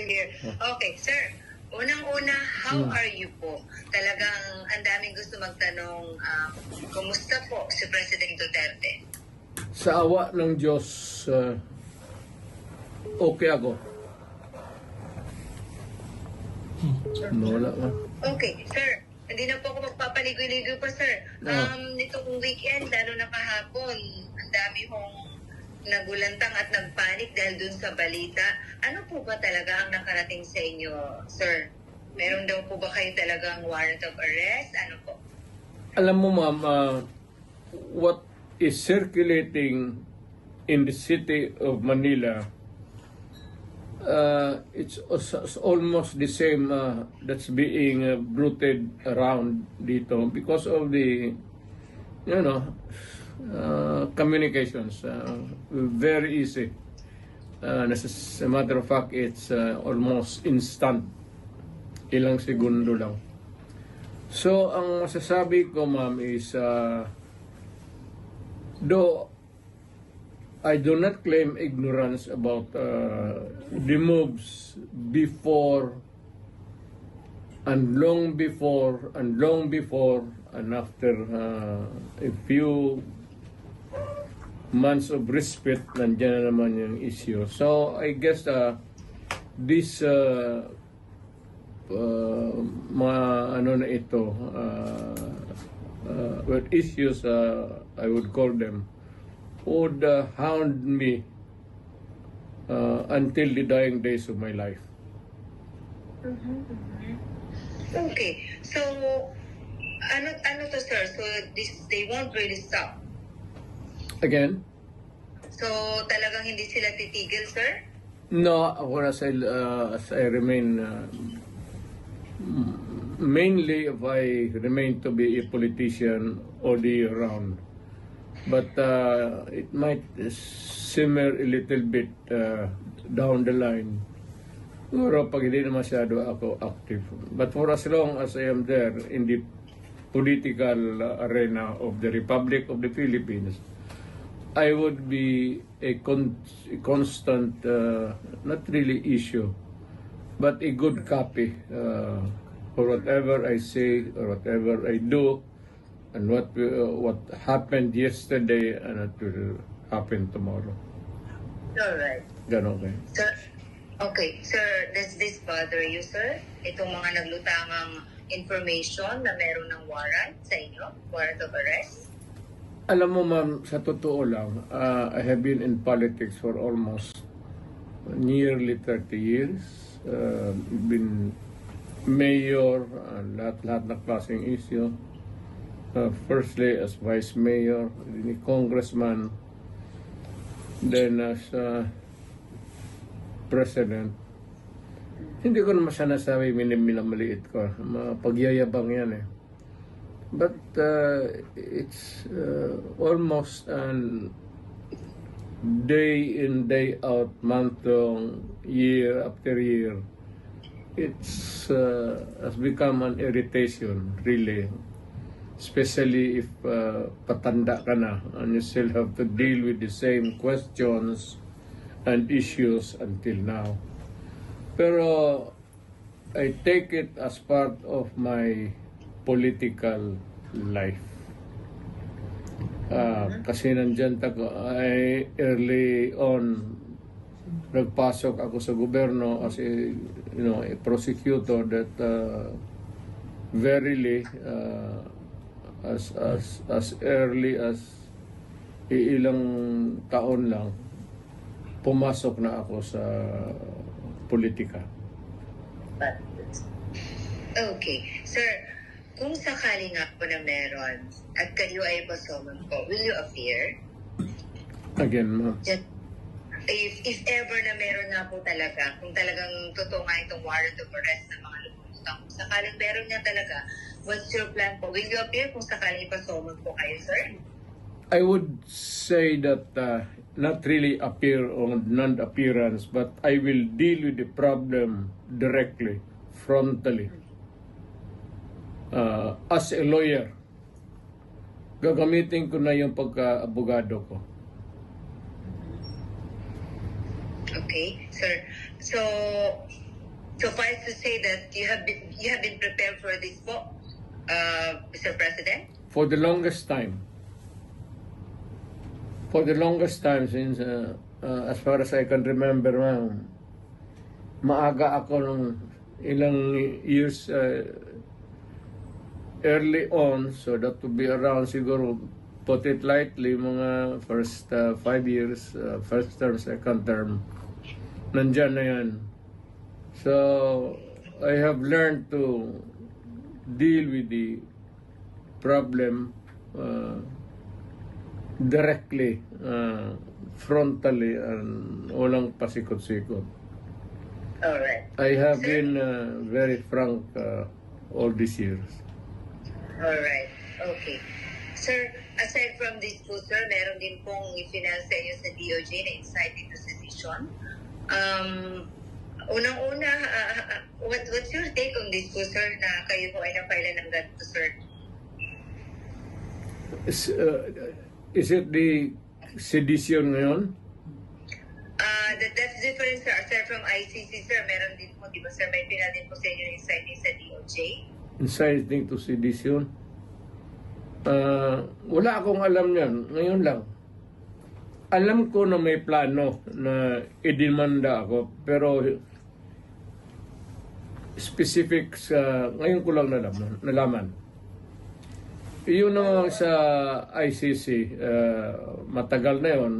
Here. Okay, sir. Unang-una, how are you po? Talagang ang daming gusto magtanong, kumusta po si President Duterte? Sa awa ng Diyos, okay ako. Wala ka. Okay, sir. Hindi na po ako magpapaligoy-ligoy pa, sir. Nitong weekend, lalo na kahapon, ang dami hong nagulantang at nagpanik dahil dun sa balita. Ano po ba talaga ang nakarating sa inyo, sir? Meron daw po ba kayo talagang warrant of arrest? Ano po? Alam mo ma'am, what is circulating in the city of Manila, it's almost the same that's being bruited around dito because of the, communications. Very easy. As a matter of fact, it's almost instant. Ilang segundo lang. So, ang masasabi ko, ma'am, is though I do not claim ignorance about the moves before and long before and after a few months of respite, nandiyan na naman yung issue. So, I guess this mga ano na ito, issues, I would call them, would hound me until the dying days of my life. Okay. So, ano to, sir? So, they won't really stop. Again? So, talagang hindi sila titigil, sir? No, as I remain, mainly if I remain to be a politician all the year round. But it might simmer a little bit down the line. Siguro pag hindi na masyado ako active. But for as long as I am there in the political arena of the Republic of the Philippines, I would be a constant, not really issue, but a good copy for whatever I say or whatever I do, and what happened yesterday and what will happen tomorrow. All right. Ganon kayo. Sir, okay. Sir, does this bother you, sir? Itong mga naglutangang information na meron ng warrant sa inyo? Warrant of arrest? Alam mo ma'am, sa totoo lang, I have been in politics for almost nearly 30 years. Been mayor, lahat na klaseng issue. Firstly as vice mayor, congressman, then as president. Hindi ko naman siya nasabi minamaliit ko. Pagyayabang yan eh. But it's almost an day in, day out, month long, year after year. It's has become an irritation, really. Especially if patanda ka na and you still have to deal with the same questions and issues until now. Pero I take it as part of my political life. Kasi nandyan ay early on nagpasok ako sa gobyerno as a prosecutor that verily as early as ilang taon lang pumasok na ako sa politika. Okay. Sir, kung sakali nga po na meron at kayo ay pasoman po, will you appear? Again, ma'am. If ever na meron nga po talaga, kung talagang totoo nga itong warrant of arrest ng mga lumutang, kung sakaling meron nga talaga, what's your plan po? Will you appear kung sakaling ipasoman po kayo, sir? I would say that not really appear on non-appearance, but I will deal with the problem directly, frontally. As a lawyer, gagamitin ko na yung pagka-abogado ko. Okay, sir. So, Suffice to say that you have been prepared for this po, Mr. President? For the longest time. For the longest time since, as far as I can remember, ma'am, maaga ako ng ilang years early on, so that to be around siguro, put it lightly, mga first 5 years, first term, second term, nandyan na yan. So, I have learned to deal with the problem directly, frontally, and walang pasikot-sikot. All right. I have been very frank all these years. All right. Okay. Sir, aside from this po, sir, meron din pong i-final sa inyo sa DOJ na insight into sedition. Unang-una, what's your take on this po, sir, na kayo po ay na-file ng ganito, sir? Is it the sedition ngayon? That's different, sir. Aside from ICC, sir, meron din po, di ba, sir, may final din po sa inyo inciting sa DOJ? Inciting to sedition? Wala akong alam yan. Ngayon lang. Alam ko na may plano na idemanda ako, pero specific sa ngayon ko lang nalaman. Yun naman sa ICC, matagal na yun.